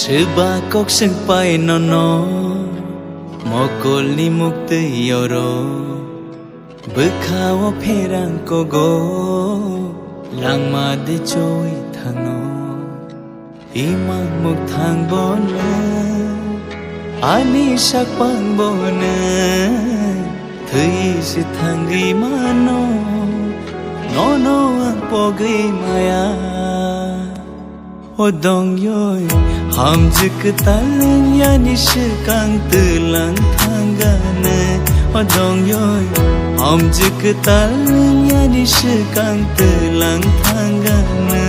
Shiba kok sing pai nono Mokol ni mukti yoro Bekawa perang kogo Langma de choi thano Imang muk thang bona Ani sak pang bona Thui si thangi mano Nono ang pogi maya Odong yoy ham jik talang ya nish kang tulang thangane Odong yoy ham jik talang ya nish kang tulang thangane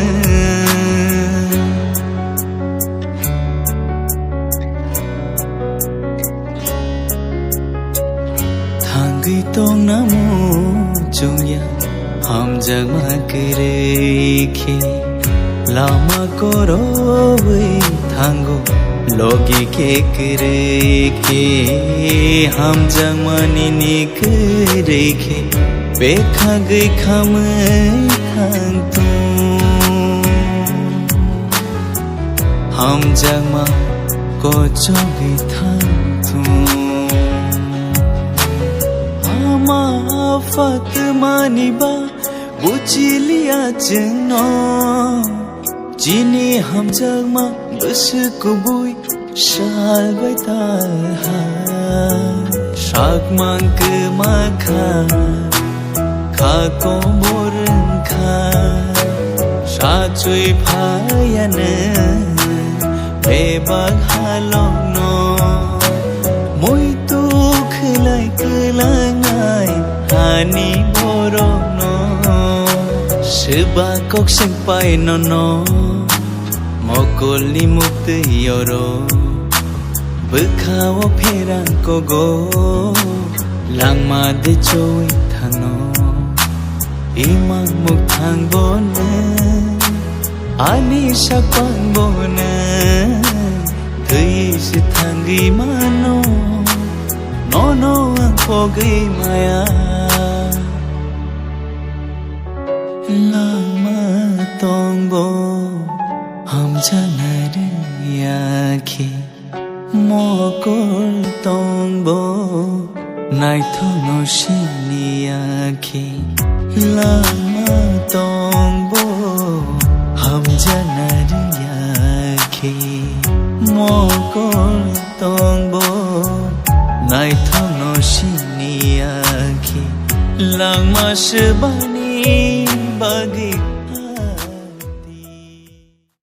Thangi tong namu chung ya ham jag ma kare khe Lama koro wei thango logi ke kare ke ham jang mani ni kare ke bekha gai kham thang tu ham jang ma ko chogi thang tu ama fat mani ba buchiliya chno Jini ham jag ma bus kubui shal baita shak mang ke ma kha ko moren kha sha chui phayane pe bag halong no moi tu khlai klangai hani boro no Shiba kok sing pai nono Mokol ni mukti yoro Bekawa perang kogo Langma de choi thano Imang muk thang bona Ani sak pang bona Thui si thangi mano Nono ang pogi maya Langma tongbo ham janare yakhi Mokol tongbo nai thono shini yakhi Langma tongbo ham janare yakhi Mokol tongbo nai thono shini yakhi Langma shibani bagi